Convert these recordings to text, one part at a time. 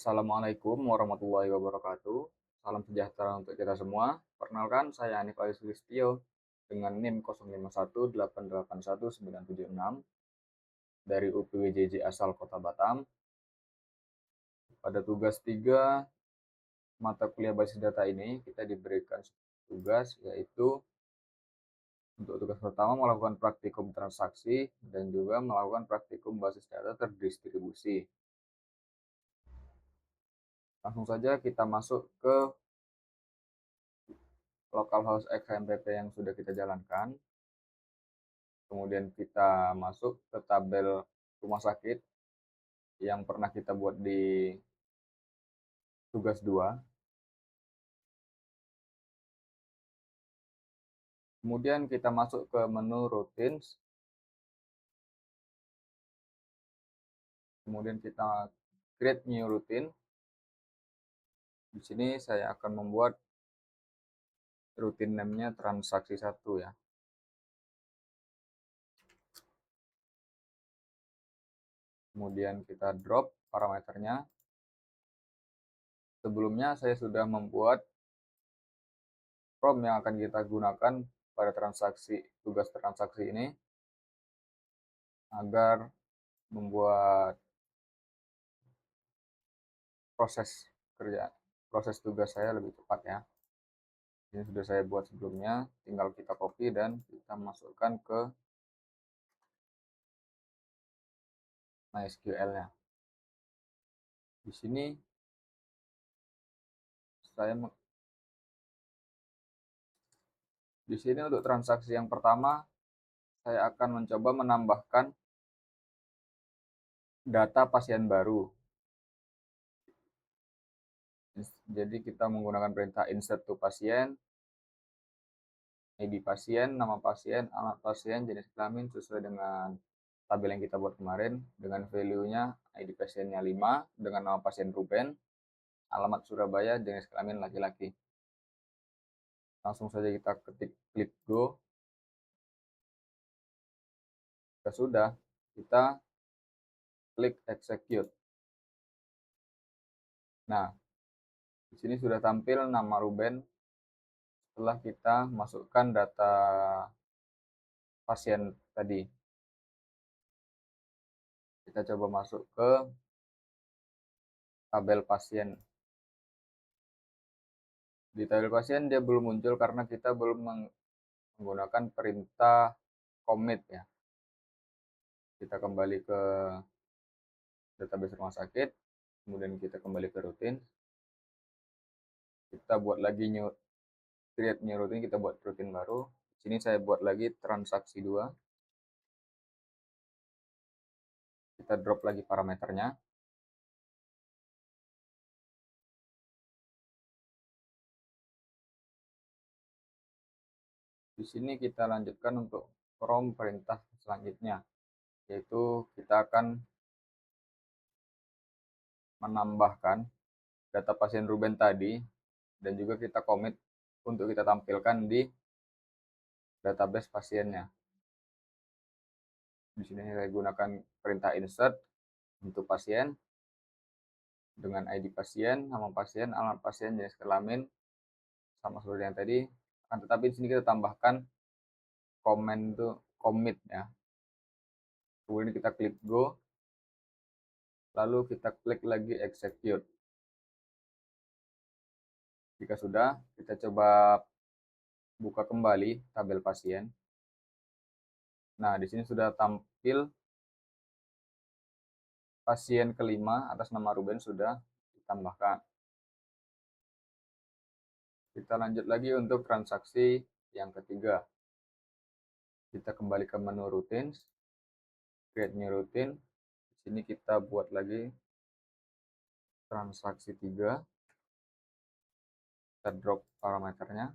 Assalamualaikum warahmatullahi wabarakatuh. Salam sejahtera untuk kita semua. Perkenalkan, saya Hanif Ali Sulistyo dengan NIM 0518819766 dari UPWJJ asal Kota Batam. Pada tugas 3 mata kuliah basis data ini, kita diberikan tugas, yaitu untuk tugas pertama melakukan praktikum transaksi dan juga melakukan praktikum basis data terdistribusi. Langsung saja kita masuk ke localhost XMPP yang sudah kita jalankan. Kemudian kita masuk ke tabel rumah sakit yang pernah kita buat di tugas 2. Kemudian kita masuk ke menu routines. Kemudian kita create new routine. Di sini saya akan membuat routine name-nya transaksi 1 ya. Kemudian kita drop parameternya. Sebelumnya saya sudah membuat prompt yang akan kita gunakan pada tugas transaksi ini agar membuat proses tugas saya lebih cepat ya. Ini sudah saya buat sebelumnya, tinggal kita copy dan kita masukkan ke MySQL-nya. Di sini untuk transaksi yang pertama saya akan mencoba menambahkan data pasien baru. Jadi kita menggunakan perintah insert to pasien, ID pasien, nama pasien, alamat pasien, jenis kelamin sesuai dengan tabel yang kita buat kemarin, dengan value-nya ID pasiennya 5, dengan nama pasien Ruben, alamat Surabaya, jenis kelamin laki-laki. Langsung saja kita ketik klik go. Sudah, kita klik execute. Nah, di sini sudah tampil nama Ruben setelah kita masukkan data pasien tadi. Kita coba masuk ke tabel pasien. Di tabel pasien dia belum muncul karena kita belum menggunakan perintah commit ya. Kita kembali ke database rumah sakit, kemudian kita kembali ke routine. Kita buat lagi create new routine, kita buat routine baru. Di sini saya buat lagi transaksi 2. Kita drop lagi parameternya. Di sini kita lanjutkan untuk prompt perintah selanjutnya, yaitu kita akan menambahkan data pasien Ruben tadi dan juga kita commit untuk kita tampilkan di database pasiennya. Di sini saya gunakan perintah insert untuk pasien dengan ID pasien, nama pasien, alamat pasien, jenis kelamin sama seperti yang tadi. Akan tetapi di sini kita tambahkan commit ya. Kemudian kita klik go. Lalu kita klik lagi execute. Jika sudah, kita coba buka kembali tabel pasien. Nah, di sini sudah tampil pasien kelima atas nama Ruben sudah ditambahkan. Kita lanjut lagi untuk transaksi yang ketiga. Kita kembali ke menu routines, create new routine. Di sini kita buat lagi transaksi 3. Kita drop parameternya.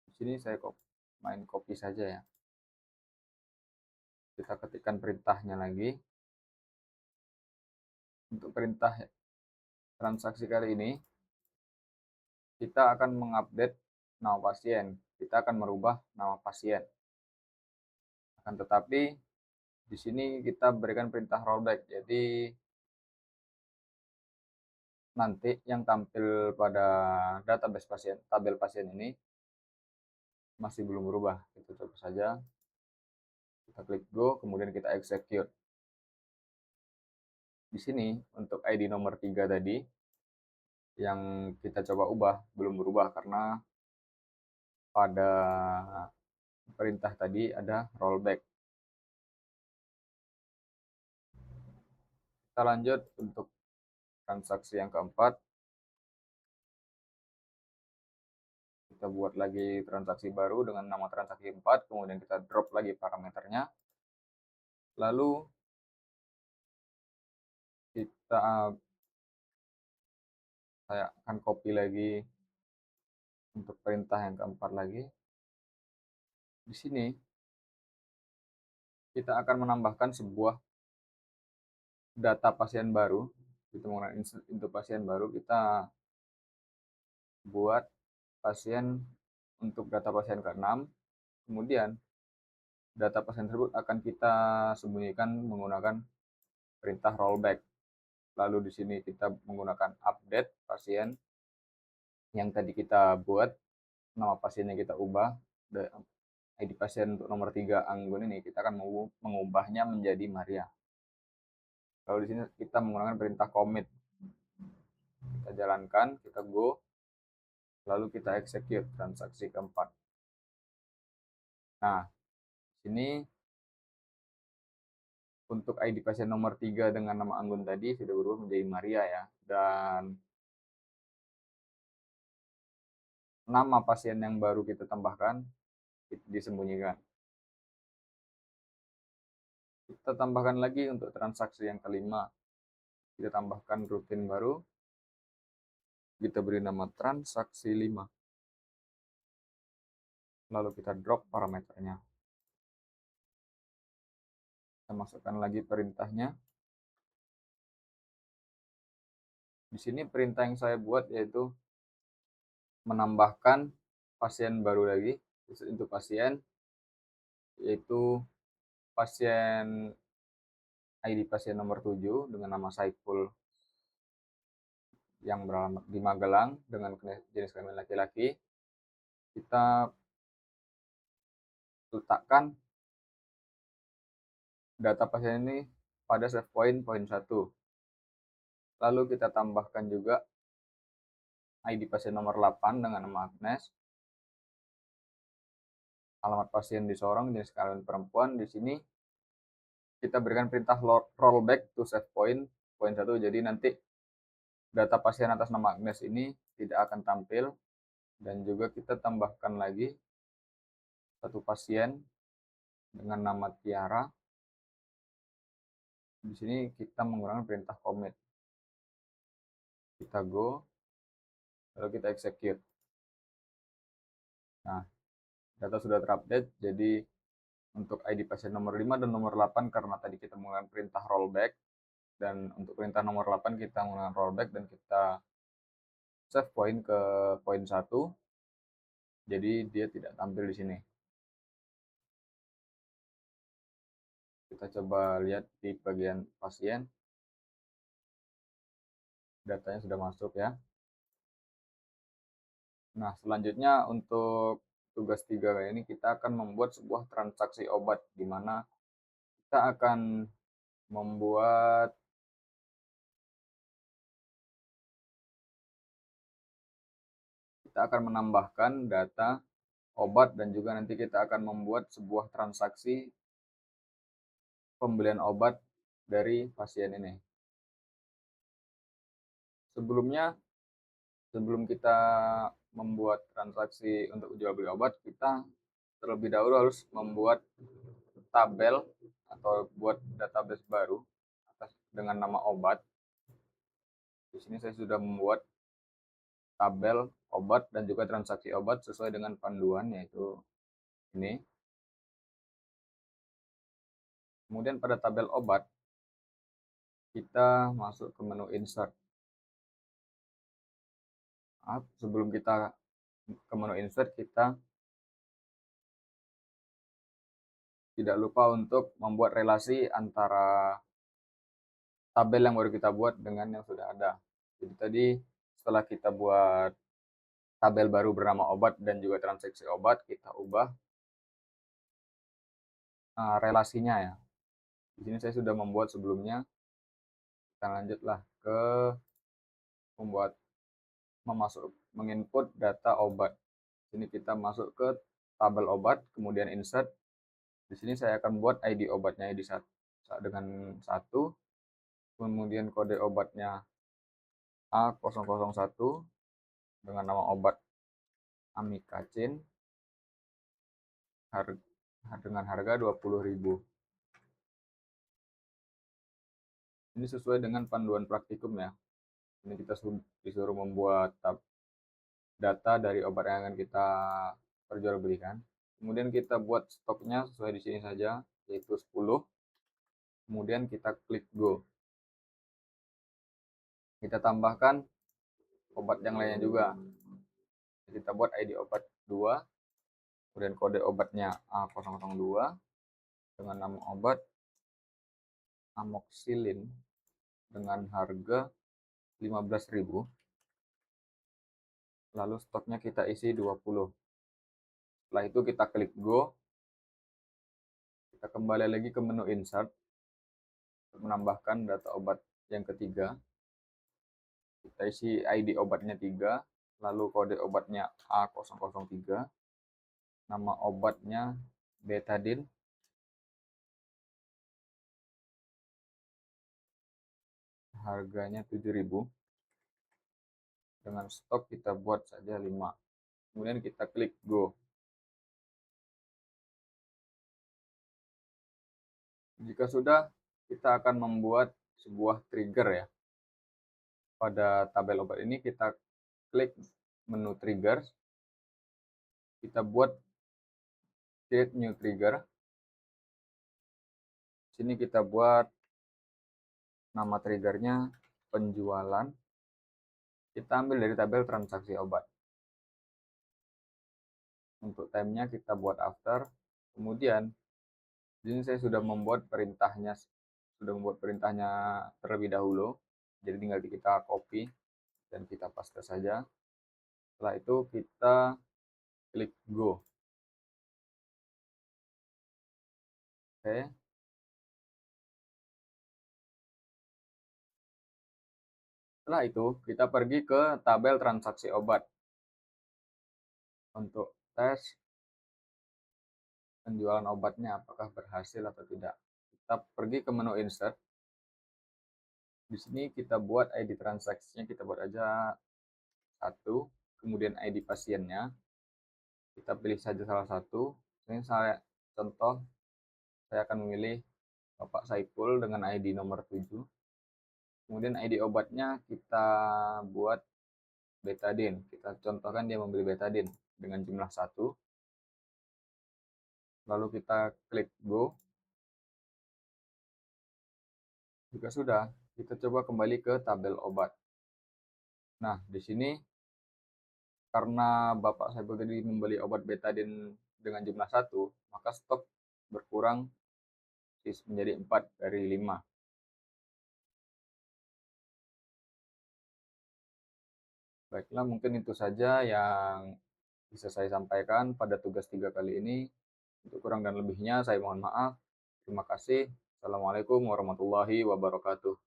Di sini saya main copy saja ya. Kita ketikkan perintahnya lagi. Untuk perintah transaksi kali ini, kita akan mengupdate nama pasien. Kita akan merubah nama pasien. Akan tetapi Di sini kita berikan perintah rollback. Jadi nanti yang tampil pada database pasien, tabel pasien ini masih belum berubah. Kita coba saja. Kita klik go, kemudian kita execute. Di sini untuk ID nomor 3 tadi yang kita coba ubah belum berubah karena pada perintah tadi ada rollback. Kita lanjut untuk transaksi yang keempat. Kita buat lagi transaksi baru dengan nama transaksi 4, kemudian kita drop lagi parameternya. Lalu saya akan copy lagi untuk perintah yang keempat lagi. Di sini kita akan menambahkan sebuah data pasien baru. Kita menggunakan insert untuk pasien baru, kita buat pasien untuk data pasien ke-6. Kemudian data pasien tersebut akan kita sembunyikan menggunakan perintah rollback. Lalu di sini kita menggunakan update pasien yang tadi kita buat, nama pasiennya kita ubah, ID pasien untuk nomor 3 Anggun ini kita akan mengubahnya menjadi Maria. Lalu di sini kita menggunakan perintah commit. Kita jalankan, kita go, lalu kita execute transaksi keempat. Nah, sini untuk ID pasien nomor 3 dengan nama Anggun tadi sudah berubah menjadi Maria ya. Dan nama pasien yang baru kita tambahkan disembunyikan. Kita tambahkan lagi untuk transaksi yang kelima. Kita tambahkan rutin baru. Kita beri nama transaksi 5. Lalu kita drop parameternya. Kita masukkan lagi perintahnya. Di sini perintah yang saya buat yaitu menambahkan pasien baru lagi untuk pasien, yaitu pasien ID pasien nomor 7 dengan nama Saiful yang beralamat di Magelang dengan jenis kelamin laki-laki. Kita letakkan data pasien ini pada save point poin 1. Lalu kita tambahkan juga ID pasien nomor 8 dengan nama Agnes. Alamat pasien di Sorong, jenis kelamin perempuan. Di sini kita berikan perintah rollback to save point poin 1. Jadi nanti data pasien atas nama Agnes ini tidak akan tampil. Dan juga kita tambahkan lagi satu pasien dengan nama Tiara. Di sini kita menggunakan perintah commit. Kita go, lalu kita execute. Nah, data sudah terupdate. Jadi untuk ID pasien nomor 5 dan nomor 8 karena tadi kita menggunakan perintah rollback, dan untuk perintah nomor 8 kita menggunakan rollback dan kita save point ke poin 1. Jadi dia tidak tampil di sini. Kita coba lihat di bagian pasien. Datanya sudah masuk ya. Nah, selanjutnya untuk tugas 3 kali ini kita akan membuat sebuah transaksi obat, di mana kita akan membuat kita akan menambahkan data obat dan juga nanti kita akan membuat sebuah transaksi pembelian obat dari pasien ini. Sebelum kita membuat transaksi untuk jual beli obat, kita terlebih dahulu harus membuat tabel atau buat database baru atas dengan nama obat. Di sini saya sudah membuat tabel obat dan juga transaksi obat sesuai dengan panduan, yaitu ini. Kemudian pada tabel obat kita masuk ke menu insert. Sebelum kita ke menu insert, kita tidak lupa untuk membuat relasi antara tabel yang baru kita buat dengan yang sudah ada. Jadi tadi setelah kita buat tabel baru bernama obat dan juga transaksi obat, kita ubah relasinya ya. Di sini saya sudah membuat sebelumnya. Kita lanjutlah ke membuat menginput data obat. Sini kita masuk ke tabel obat, kemudian insert. Di sini saya akan buat ID obatnya ID dengan 1, kemudian kode obatnya A001 dengan nama obat Amikacin dengan harga 20.000. Ini sesuai dengan panduan praktikum ya. Ini kita disuruh membuat data dari obat yang akan kita perjualbelikan. Kemudian kita buat stoknya sesuai di sini saja, yaitu 10. Kemudian kita klik go. Kita tambahkan obat yang lainnya juga. Kita buat ID obat 2, kemudian kode obatnya A002 dengan nama obat amoxicillin dengan harga 15.000. Lalu stoknya kita isi 20. Setelah itu kita klik go. Kita kembali lagi ke menu insert untuk menambahkan data obat yang ketiga. Kita isi ID obatnya 3, lalu kode obatnya A003, nama obatnya betadine, harganya 7.000. Dengan stok kita buat saja 5. Kemudian kita klik go. Jika sudah, kita akan membuat sebuah trigger ya. Pada tabel obat ini kita klik menu trigger. Kita buat create new trigger. Sini kita buat nama triggernya penjualan. Kita ambil dari tabel transaksi obat. Untuk time-nya kita buat after. Kemudian di sini saya sudah membuat perintahnya terlebih dahulu. Jadi tinggal kita copy dan kita paste saja. Setelah itu kita klik go. Oke. Setelah itu kita pergi ke tabel transaksi obat untuk tes penjualan obatnya apakah berhasil atau tidak. Kita pergi ke menu insert. Di sini kita buat ID transaksinya, kita buat aja 1, kemudian ID pasiennya. Kita pilih saja salah satu. Ini saya contoh, saya akan memilih Bapak Saiful dengan ID nomor 7. Kemudian ID obatnya kita buat betadine. Kita contohkan dia membeli betadine dengan jumlah 1. Lalu kita klik go. Jika sudah, kita coba kembali ke tabel obat. Nah, di sini karena Bapak Saiful tadi membeli obat betadine dengan jumlah 1, maka stok berkurang menjadi 4 dari 5. Baiklah, mungkin itu saja yang bisa saya sampaikan pada tugas 3 kali ini. Untuk kurang dan lebihnya saya mohon maaf. Terima kasih. Assalamualaikum warahmatullahi wabarakatuh.